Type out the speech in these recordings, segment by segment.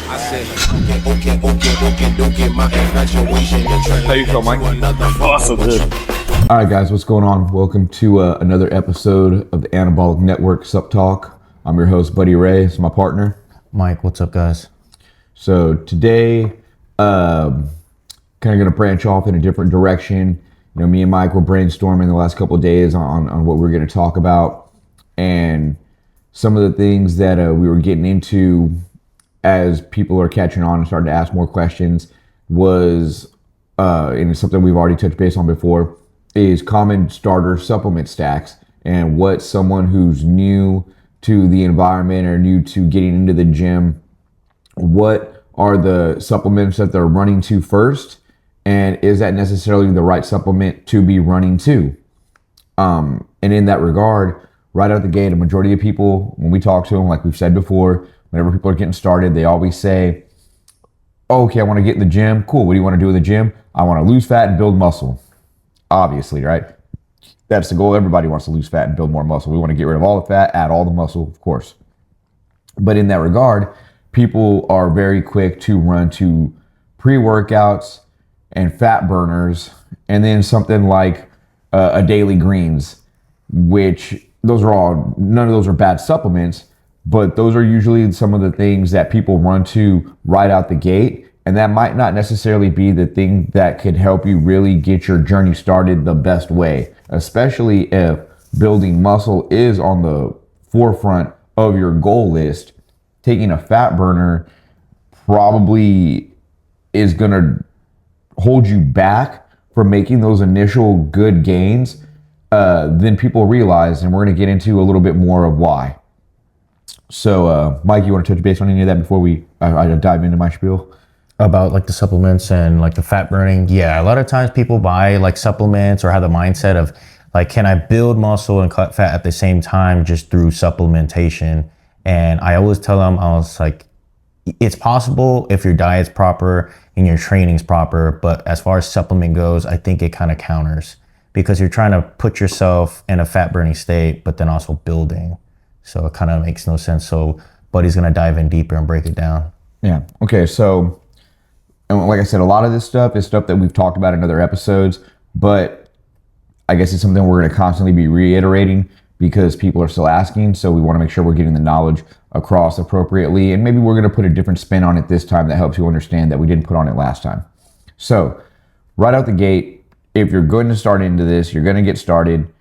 I said, okay, my infatuation. How you feel, Mike? Awesome, dude. All right, guys, what's going on? Welcome to another episode of the Anabolic Network SUPP Talk. I'm your host, Buddy Ray. It's my partner, Mike. What's up, guys? So today, kind of going to branch off in a different direction. You know, me and Mike were brainstorming the last couple of days on what we're going to talk about, and some of the things that we were getting into as people are catching on and starting to ask more questions was, and it's something we've already touched base on before, is common starter supplement stacks and what someone who's new to the environment or new to getting into the gym, what are the supplements that they're running to first, and is that necessarily the right supplement to be running to? And in that regard, right out the gate, a majority of people, when we talk to them, like we've said before, whenever people are getting started, they always say, oh, okay, I want to get in the gym. Cool. What do you want to do in the gym? I want to lose fat and build muscle. Obviously, right? That's the goal. Everybody wants to lose fat and build more muscle. We want to get rid of all the fat, add all the muscle, of course. But in that regard, people are very quick to run to pre-workouts and fat burners, and then something like a daily greens, which none of those are bad supplements, but those are usually some of the things that people run to right out the gate. And that might not necessarily be the thing that could help you really get your journey started the best way, especially if building muscle is on the forefront of your goal list. Taking a fat burner probably is going to hold you back from making those initial good gains than people realize. And we're going to get into a little bit more of why. So, Mike, you want to touch base on any of that before I dive into my spiel? About like the supplements and like the fat burning. Yeah, a lot of times people buy like supplements or have the mindset of like, can I build muscle and cut fat at the same time just through supplementation? And I always tell them, I was like, it's possible if your diet's proper and your training's proper, but as far as supplement goes, I think it kind of counters because you're trying to put yourself in a fat burning state, but then also building. So it kind of makes no sense. So Buddy's going to dive in deeper and break it down. Yeah. Okay. So, and like I said, a lot of this stuff is stuff that we've talked about in other episodes, but I guess it's something we're going to constantly be reiterating because people are still asking. So we want to make sure we're getting the knowledge across appropriately. And maybe we're going to put a different spin on it this time that helps you understand that we didn't put on it last time. So right out the gate, if you're going to start into this, you're going to get started.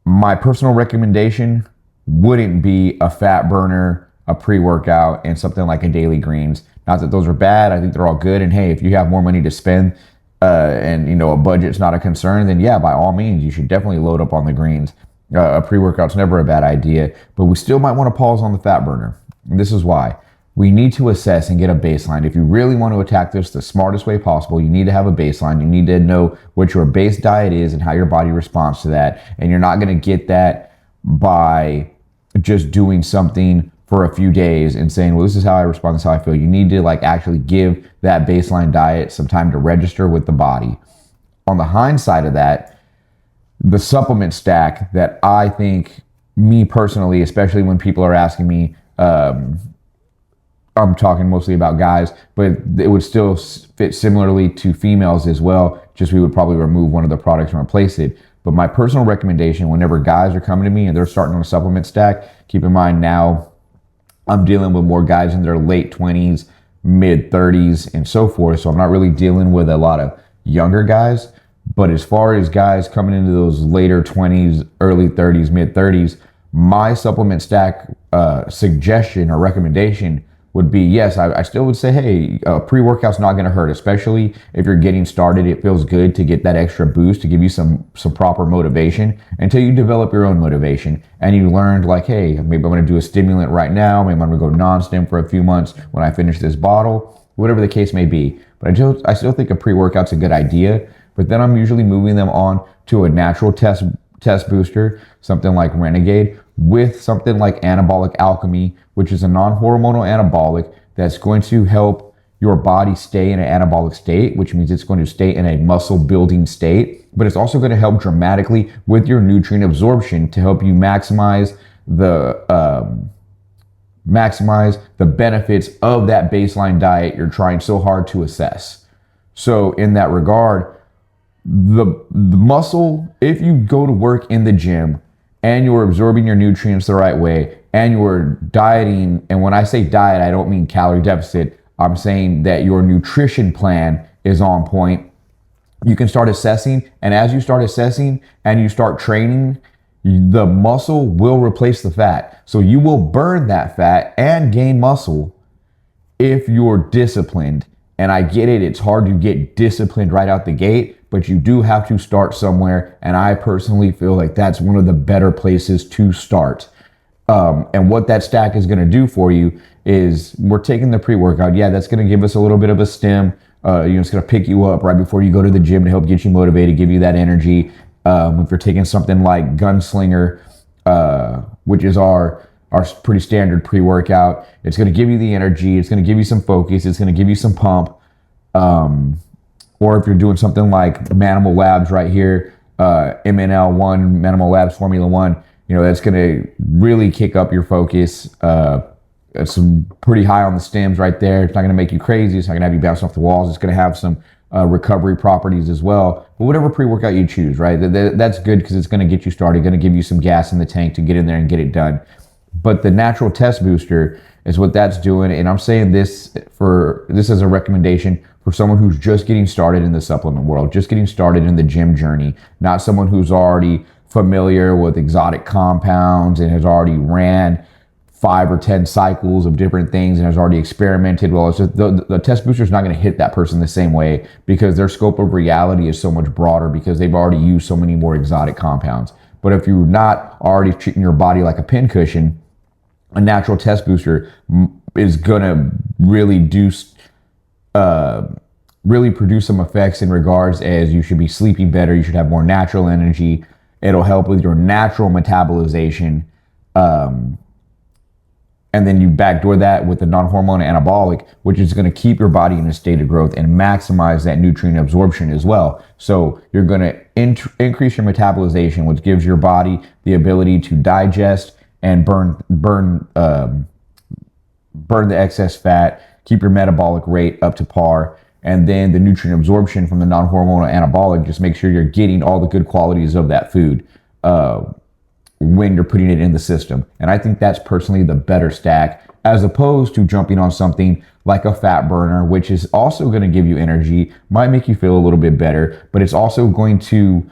My personal recommendation wouldn't be a fat burner, a pre-workout, and something like a daily greens. Not that those are bad. I think they're all good. And hey, if you have more money to spend and, you know, a budget's not a concern, then yeah, by all means, you should definitely load up on the greens. A pre-workout's never a bad idea, but we still might want to pause on the fat burner. And this is why. We need to assess and get a baseline. If you really want to attack this the smartest way possible, you need to have a baseline. You need to know what your base diet is and how your body responds to that. And you're not going to get that by just doing something for a few days and saying, well, this is how I respond, this is how I feel. You need to like actually give that baseline diet some time to register with the body. On the hindsight of that, the supplement stack that I think, me personally, especially when people are asking me, I'm talking mostly about guys, but it would still fit similarly to females as well. Just we would probably remove one of the products and replace it. But my personal recommendation, whenever guys are coming to me and they're starting on a supplement stack, keep in mind now I'm dealing with more guys in their late 20s, mid 30s, and so forth. So I'm not really dealing with a lot of younger guys. But as far as guys coming into those later 20s, early 30s, mid 30s, my supplement stack suggestion or recommendation would be, yes, I still would say, hey, pre-workout's not going to hurt, especially if you're getting started. It feels good to get that extra boost to give you some proper motivation until you develop your own motivation. And you learned like, hey, maybe I'm going to do a stimulant right now. Maybe I'm going to go non-stim for a few months when I finish this bottle, whatever the case may be. But I still think a pre-workout's a good idea. But then I'm usually moving them on to a natural test booster, something like Renegade, with something like Anabolic Alchemy, which is a non-hormonal anabolic that's going to help your body stay in an anabolic state, which means it's going to stay in a muscle building state, but it's also going to help dramatically with your nutrient absorption to help you maximize the maximize the benefits of that baseline diet you're trying so hard to assess. So in that regard, the muscle, if you go to work in the gym and you're absorbing your nutrients the right way and you're dieting, and when I say diet, I don't mean calorie deficit, I'm saying that your nutrition plan is on point, you can start assessing. And as you start assessing and you start training, the muscle will replace the fat. So you will burn that fat and gain muscle if you're disciplined. And I get it, it's hard to get disciplined right out the gate, but you do have to start somewhere. And I personally feel like that's one of the better places to start. And what that stack is going to do for you is, we're taking the pre-workout. Yeah, that's going to give us a little bit of a stim. It's going to pick you up right before you go to the gym to help get you motivated, give you that energy. If you're taking something like Gunslinger, which is our pretty standard pre-workout, it's going to give you the energy. It's going to give you some focus. It's going to give you some pump. Or if you're doing something like Manimal Labs right here, MNL1, Manimal Labs Formula 1, that's going to really kick up your focus. It's some pretty high on the stims right there. It's not going to make you crazy. It's not going to have you bouncing off the walls. It's going to have some recovery properties as well. But whatever pre-workout you choose, right? That's good because it's going to get you started, going to give you some gas in the tank to get in there and get it done. But the natural test booster is what that's doing. And I'm saying this as a recommendation for someone who's just getting started in the supplement world, just getting started in the gym journey, not someone who's already familiar with exotic compounds and has already ran 5 or 10 cycles of different things and has already experimented. Well, it's just the test booster is not going to hit that person the same way because their scope of reality is so much broader because they've already used so many more exotic compounds. But if you're not already treating your body like a pincushion, a natural test booster is going to really produce some effects in regards as you should be sleeping better. You should have more natural energy. It'll help with your natural metabolization. And then you backdoor that with the non-hormonal anabolic, which is going to keep your body in a state of growth and maximize that nutrient absorption as well. So you're going to increase your metabolization, which gives your body the ability to digest and burn the excess fat, keep your metabolic rate up to par. And then the nutrient absorption from the non-hormonal anabolic, just make sure you're getting all the good qualities of that food when you're putting it in the system. And I think that's personally the better stack, as opposed to jumping on something like a fat burner, which is also going to give you energy, might make you feel a little bit better, but it's also going to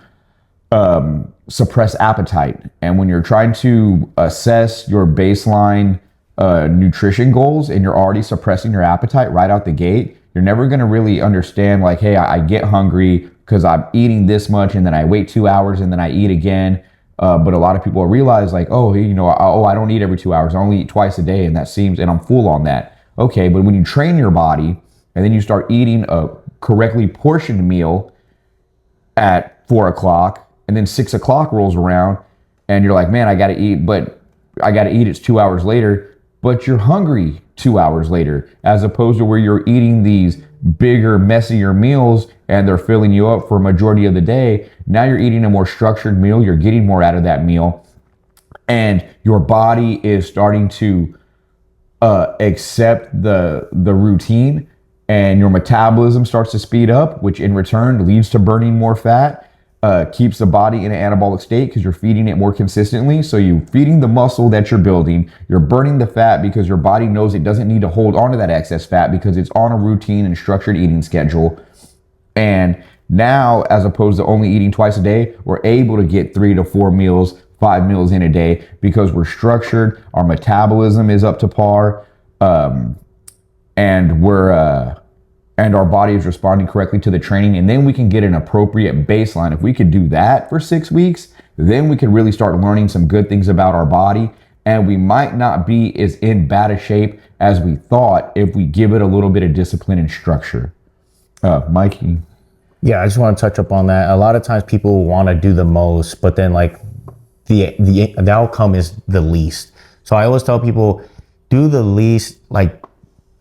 suppress appetite. And when you're trying to assess your baseline nutrition goals and you're already suppressing your appetite right out the gate, you're never going to really understand, like, hey, I get hungry because I'm eating this much and then I wait 2 hours and then I eat again. But a lot of people realize, like, I don't eat every 2 hours. I only eat twice a day, and I'm full on that. Okay, but when you train your body and then you start eating a correctly portioned meal at 4 o'clock, and then 6 o'clock rolls around, and you're like, man, I got to eat. It's 2 hours later, but you're hungry 2 hours later, as opposed to where you're eating these bigger, messier meals and they're filling you up for a majority of the day. Now you're eating a more structured meal. You're getting more out of that meal, and your body is starting to accept the routine, and your metabolism starts to speed up, which in return leads to burning more fat, keeps the body in an anabolic state because you're feeding it more consistently. So you're feeding the muscle that you're building, you're burning the fat because your body knows it doesn't need to hold on to that excess fat because it's on a routine and structured eating schedule. And now, as opposed to only eating twice a day, we're able to get 3 to 4 meals, 5 meals in a day because we're structured, our metabolism is up to par, and our body is responding correctly to the training. And then we can get an appropriate baseline. If we could do that for 6 weeks, then we could really start learning some good things about our body. And we might not be as in bad a shape as we thought if we give it a little bit of discipline and structure. Mikey. Yeah, I just want to touch up on that. A lot of times people want to do the most, but then like the outcome is the least. So I always tell people, do the least, like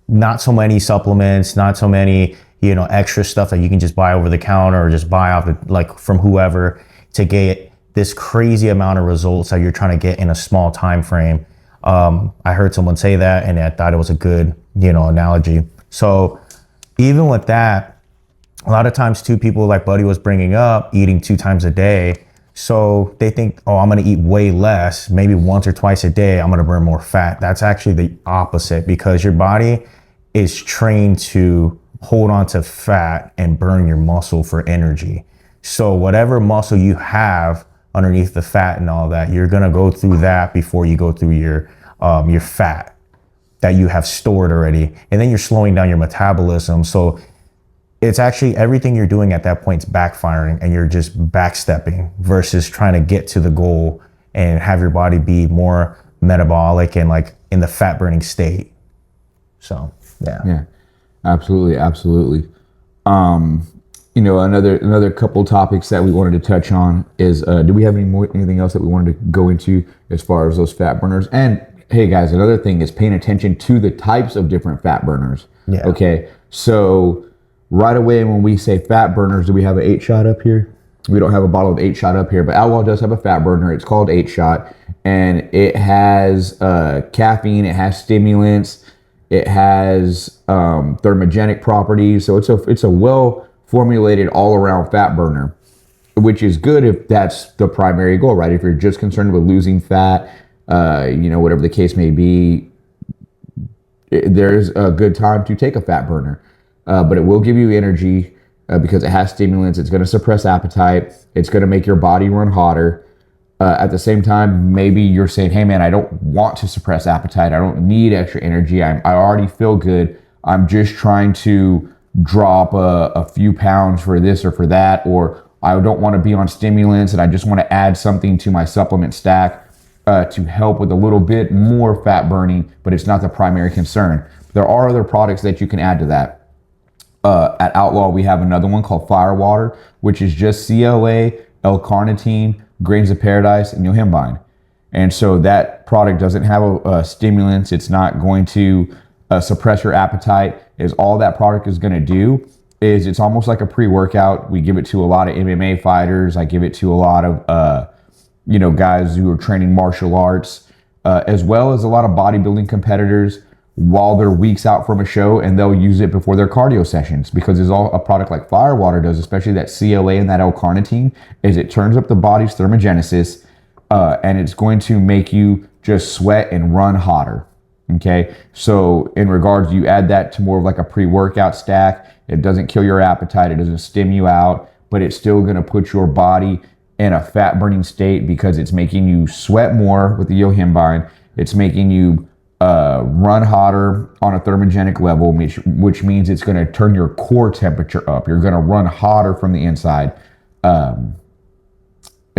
not so many supplements, not so many, extra stuff that you can just buy over the counter or just buy off from whoever to get this crazy amount of results that you're trying to get in a small time frame. I heard someone say that, and I thought it was a good, analogy. So even with that, a lot of times too, people like Buddy was bringing up eating 2 times a day. So they think, oh, I'm going to eat way less, maybe once or twice a day, I'm going to burn more fat. That's actually the opposite, because your body is trained to hold on to fat and burn your muscle for energy. So whatever muscle you have underneath the fat and all that, you're going to go through that before you go through your fat that you have stored already. And then you're slowing down your metabolism. So it's actually everything you're doing at that point is backfiring, and you're just backstepping versus trying to get to the goal and have your body be more metabolic and like in the fat burning state. So, Yeah, absolutely. Another couple topics that we wanted to touch on is, do we have anything else that we wanted to go into as far as those fat burners? And hey guys, another thing is paying attention to the types of different fat burners. Yeah. Okay. So right away, when we say fat burners, do we have an 8-shot up here? We don't have a bottle of 8-shot up here, but Outlaw does have a fat burner. It's called 8-shot, and it has caffeine, it has stimulants, it has thermogenic properties. So it's a well formulated all around fat burner, which is good if that's the primary goal, right? If you're just concerned with losing fat, whatever the case may be, there's a good time to take a fat burner. But it will give you energy because it has stimulants. It's going to suppress appetite. It's going to make your body run hotter. At the same time, maybe you're saying, hey man, I don't want to suppress appetite. I don't need extra energy. I already feel good. I'm just trying to drop a few pounds for this or for that, or I don't want to be on stimulants and I just want to add something to my supplement stack to help with a little bit more fat burning, but it's not the primary concern. There are other products that you can add to that. At Outlaw, we have another one called Firewater, which is just CLA, L-Carnitine, grains of paradise, and yohimbine. And so that product doesn't have stimulants. It's not going to suppress your appetite. Is all that product is going to do is it's almost like a pre-workout. We give it to a lot of MMA fighters. I give it to a lot of guys who are training martial arts, as well as a lot of bodybuilding competitors while they're weeks out from a show, and they'll use it before their cardio sessions, because it's all a product like Firewater does, especially that CLA and that L-Carnitine, is it turns up the body's thermogenesis, and it's going to make you just sweat and run hotter. Okay, so in regards, you add that to more of like a pre-workout stack. It doesn't kill your appetite, it doesn't stim you out, but it's still going to put your body in a fat burning state because it's making you sweat more with the yohimbine. It's making you run hotter on a thermogenic level, which means it's going to turn your core temperature up. You're going to run hotter from the inside. And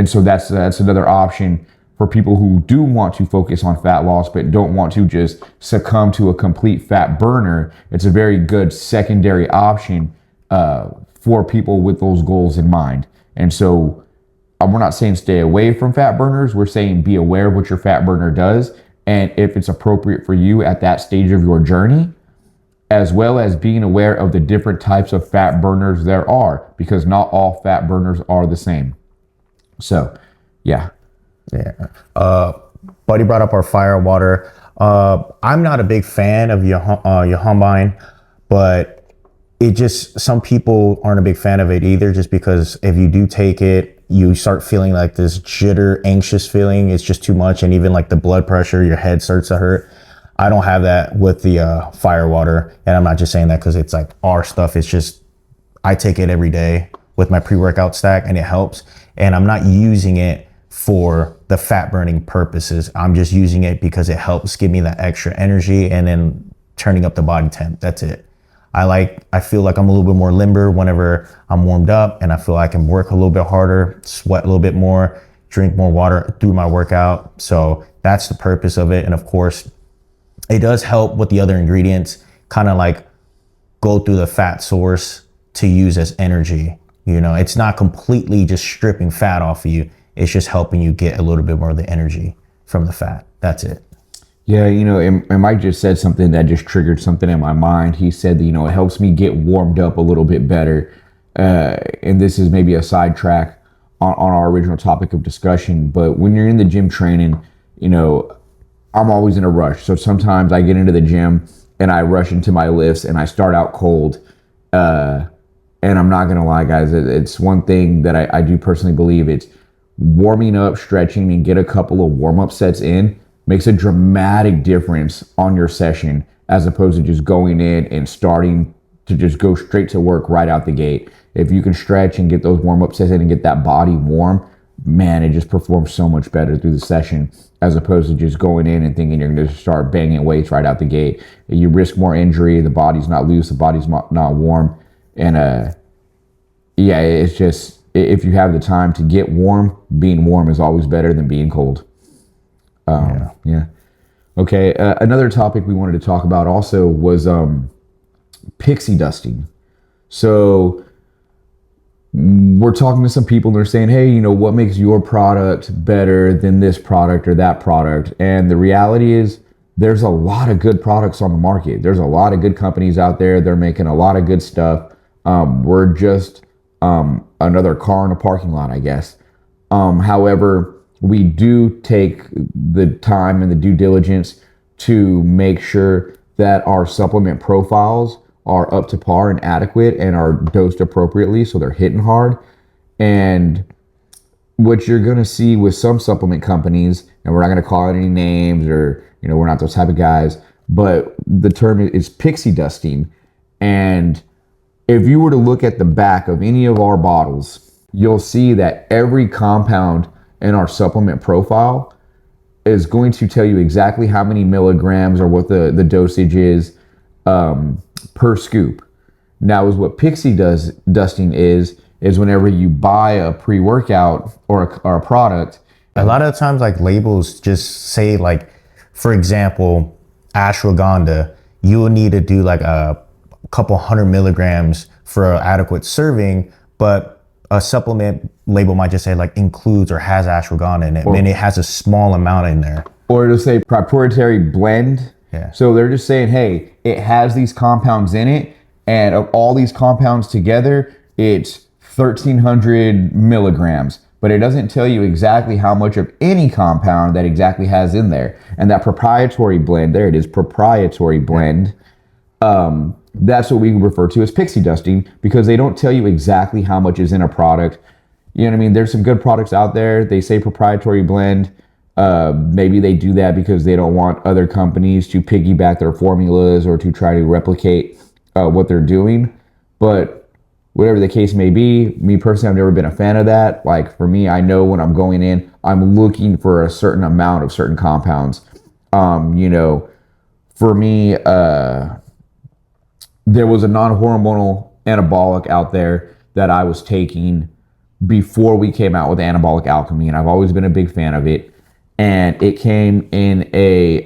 so that's another option for people who do want to focus on fat loss but don't want to just succumb to a complete fat burner. It's a very good secondary option for people with those goals in mind. And so we're not saying stay away from fat burners. We're saying be aware of what your fat burner does, and if it's appropriate for you at that stage of your journey, as well as being aware of the different types of fat burners there are, because not all fat burners are the same. So, yeah. Buddy brought up our Firewater. I'm not a big fan of yohimbine, but it just, some people aren't a big fan of it either, just because if you do take it, you start feeling like this jitter, anxious feeling. It's just too much. And even like the blood pressure, your head starts to hurt. I don't have that with the Firewater. And I'm not just saying that because it's like our stuff. It's just, I take it every day with my pre-workout stack and it helps. And I'm not using it for the fat burning purposes. I'm just using it because it helps give me that extra energy and then turning up the body temp. That's it. I feel like I'm a little bit more limber whenever I'm warmed up, and I feel I can work a little bit harder, sweat a little bit more, drink more water through my workout. So that's the purpose of it. And of course, it does help with the other ingredients, kind of like go through the fat source to use as energy. It's not completely just stripping fat off of you. It's just helping you get a little bit more of the energy from the fat. That's it. Yeah, and Mike just said something that just triggered something in my mind. He said that, it helps me get warmed up a little bit better. And this is maybe a sidetrack on our original topic of discussion. But when you're in the gym training, I'm always in a rush. So sometimes I get into the gym and I rush into my lifts and I start out cold. And I'm not going to lie, guys, it's one thing that I do personally believe. It's warming up, stretching, and get a couple of warm-up sets in makes a dramatic difference on your session, as opposed to just going in and starting to just go straight to work right out the gate. If you can stretch and get those warm-up sets in and get that body warm, man, it just performs so much better through the session, as opposed to just going in and thinking you're going to start banging weights right out the gate. You risk more injury. The body's not loose. The body's not warm. And yeah, it's just, if you have the time to get warm, being warm is always better than being cold. Yeah. Okay. Another topic we wanted to talk about also was pixie dusting. So we're talking to some people and they're saying, hey, what makes your product better than this product or that product? And the reality is there's a lot of good products on the market. There's a lot of good companies out there. They're making a lot of good stuff. We're just another car in a parking lot, I guess. However, we do take the time and the due diligence to make sure that our supplement profiles are up to par and adequate and are dosed appropriately, so they're hitting hard. And what you're going to see with some supplement companies, and we're not going to call out any names, or we're not those type of guys, but the term is pixie dusting. And if you were to look at the back of any of our bottles, you'll see that every compound in our supplement profile is going to tell you exactly how many milligrams or what the dosage is per scoop. Now, is what pixie dusting is whenever you buy a pre-workout or a product. A lot of times, like, labels just say, like, for example, ashwagandha, you will need to do like a couple 100 milligrams for an adequate serving, but a supplement label might just say like includes or has ashwagandha in it, and it has a small amount in there. Or it'll say proprietary blend. Yeah. So they're just saying, hey, it has these compounds in it, and of all these compounds together, it's 1,300 milligrams. But it doesn't tell you exactly how much of any compound that exactly has in there. And that proprietary blend, there it is, proprietary blend, that's what we refer to as pixie dusting, because they don't tell you exactly how much is in a product. You know what I mean? There's some good products out there. They say proprietary blend. Maybe they do that because they don't want other companies to piggyback their formulas or to try to replicate what they're doing. But whatever the case may be, me personally, I've never been a fan of that. Like, for me, I know when I'm going in, I'm looking for a certain amount of certain compounds. For me, there was a non-hormonal anabolic out there that I was taking before we came out with Anabolic Alchemy, and I've always been a big fan of it. And it came in a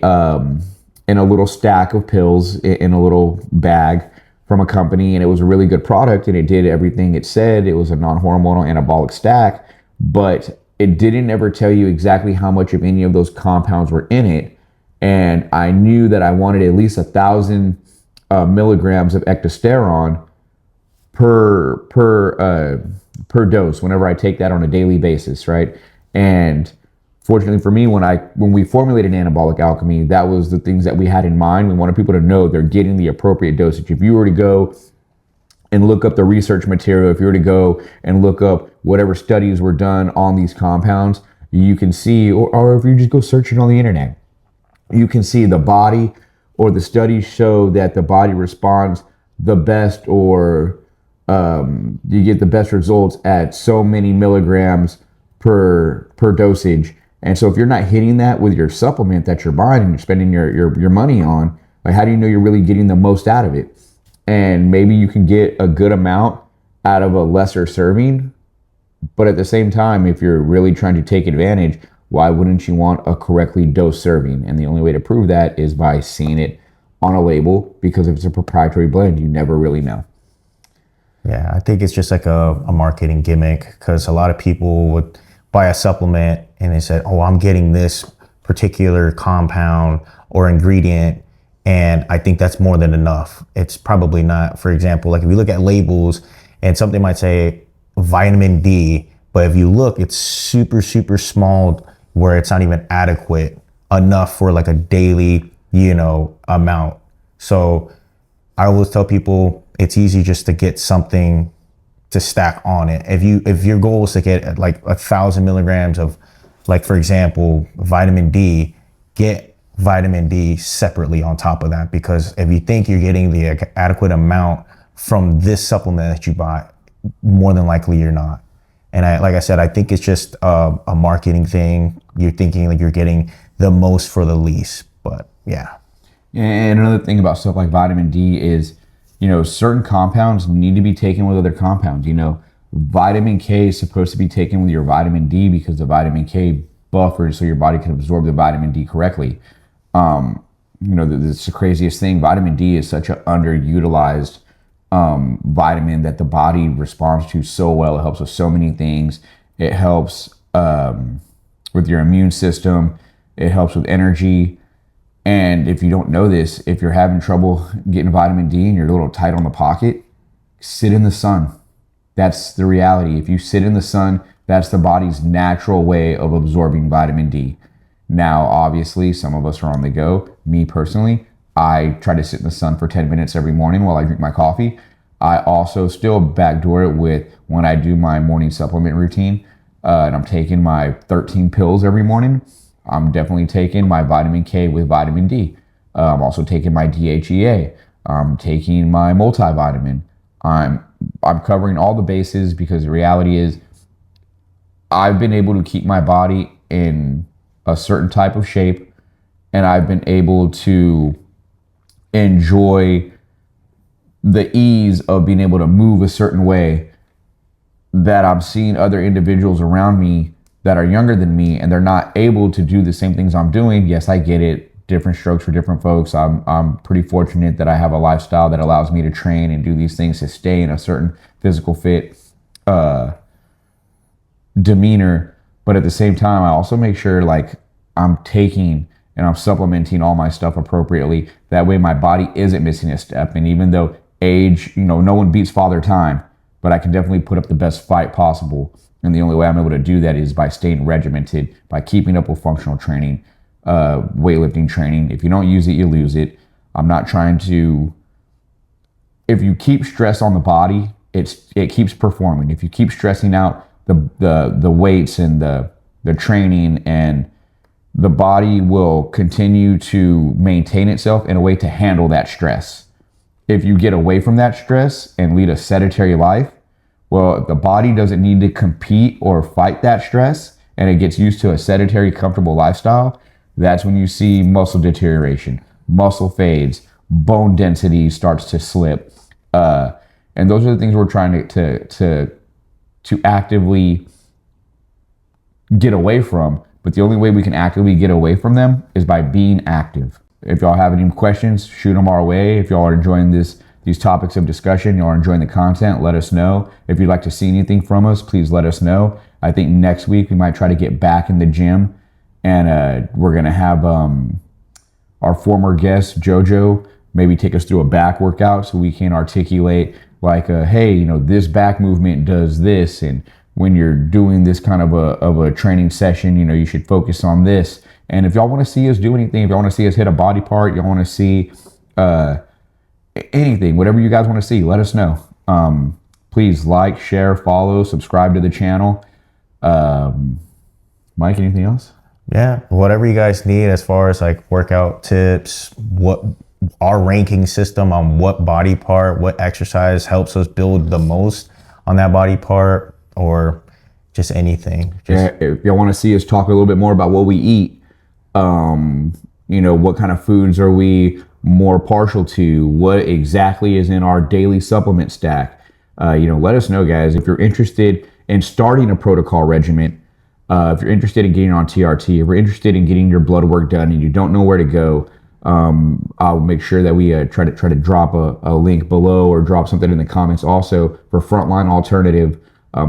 little stack of pills in a little bag from a company, and it was a really good product, and it did everything it said. It was a non-hormonal anabolic stack, but it didn't ever tell you exactly how much of any of those compounds were in it. And I knew that I wanted at least 1,000 milligrams of ectosterone per dose whenever I take that on a daily basis, right? And fortunately for me, when we formulated Anabolic Alchemy, that was the things that we had in mind. We wanted people to know they're getting the appropriate dosage. If you were to go and look up the research material, if you were to go and look up whatever studies were done on these compounds, you can see, or if you just go searching on the internet, you can see the body or the studies show that the body responds the best, or you get the best results at so many milligrams per dosage. And so if you're not hitting that with your supplement that you're buying and you're spending your money on, like, how do you know you're really getting the most out of it? And maybe you can get a good amount out of a lesser serving, but at the same time, if you're really trying to take advantage, why wouldn't you want a correctly dosed serving? And the only way to prove that is by seeing it on a label, because if it's a proprietary blend, you never really know. Yeah, I think it's just like a marketing gimmick, because a lot of people would buy a supplement and they said, oh, I'm getting this particular compound or ingredient, and I think that's more than enough. It's probably not. For example, like if you look at labels and something might say vitamin D, but if you look, it's super, super small where it's not even adequate enough for like a daily, amount. So I always tell people it's easy just to get something to stack on it. If your goal is to get like 1,000 milligrams of, like, for example, vitamin D, get vitamin D separately on top of that, because if you think you're getting the adequate amount from this supplement that you buy, more than likely you're not. And like I said, I think it's just a marketing thing. You're thinking like you're getting the most for the least, but yeah. And another thing about stuff like vitamin D is, certain compounds need to be taken with other compounds. Vitamin K is supposed to be taken with your vitamin D because the vitamin K buffers so your body can absorb the vitamin D correctly. It's the craziest thing. Vitamin D is such an underutilized vitamin that the body responds to so well. It helps with so many things. It helps with your immune system. It helps with energy. And if you don't know this, if you're having trouble getting vitamin D and you're a little tight on the pocket, sit in the sun. That's the reality. If you sit in the sun, that's the body's natural way of absorbing vitamin D. Now, obviously, some of us are on the go. Me personally, I try to sit in the sun for 10 minutes every morning while I drink my coffee. I also still backdoor it with when I do my morning supplement routine, and I'm taking my 13 pills every morning. I'm definitely taking my vitamin K with vitamin D. I'm also taking my DHEA. I'm taking my multivitamin. I'm covering all the bases because the reality is I've been able to keep my body in a certain type of shape, and I've been able to enjoy the ease of being able to move a certain way that I'm seeing other individuals around me that are younger than me, and they're not able to do the same things I'm doing. Yes, I get it. Different strokes for different folks. I'm pretty fortunate that I have a lifestyle that allows me to train and do these things to stay in a certain physical fit demeanor. But at the same time, I also make sure like I'm taking and I'm supplementing all my stuff appropriately. That way my body isn't missing a step. And even though age, no one beats father time, but I can definitely put up the best fight possible. And the only way I'm able to do that is by staying regimented, by keeping up with functional training, weightlifting training. If you don't use it, you lose it. I'm not trying to, if you keep stress on the body, it keeps performing. If you keep stressing out the weights and the training, and the body will continue to maintain itself in a way to handle that stress. If you get away from that stress and lead a sedentary life, well, the body doesn't need to compete or fight that stress, and it gets used to a sedentary, comfortable lifestyle. That's when you see muscle deterioration, muscle fades, bone density starts to slip. And those are the things we're trying to actively get away from. But the only way we can actively get away from them is by being active. If y'all have any questions, shoot them our way. If y'all are enjoying these topics of discussion, y'all are enjoying the content, let us know. If you'd like to see anything from us, please let us know. I think next week we might try to get back in the gym, and we're going to have our former guest, Jojo, maybe take us through a back workout so we can articulate like, hey, this back movement does this, and when you're doing this kind of a training session, you should focus on this. And if y'all want to see us do anything, if y'all want to see us hit a body part, y'all want to see anything, whatever you guys want to see, let us know. Please like, share, follow, subscribe to the channel. Mike, anything else? Yeah, whatever you guys need as far as like workout tips, what our ranking system on what body part, what exercise helps us build the most on that body part, or just anything. If y'all want to see us talk a little bit more about what we eat, what kind of foods are we more partial to, what exactly is in our daily supplement stack, let us know, guys. If you're interested in starting a protocol regimen, if you're interested in getting on TRT, if you're interested in getting your blood work done and you don't know where to go, I'll make sure that we try to drop a link below or drop something in the comments also for Frontline Alternative.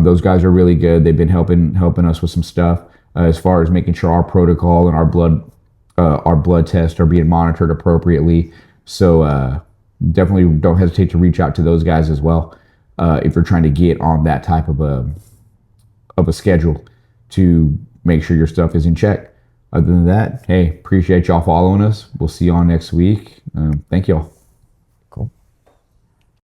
Those guys are really good. They've been helping us with some stuff as far as making sure our protocol and our blood tests are being monitored appropriately. So definitely don't hesitate to reach out to those guys as well if you're trying to get on that type of a schedule to make sure your stuff is in check. Other than that, hey, appreciate y'all following us. We'll see y'all next week. Thank y'all.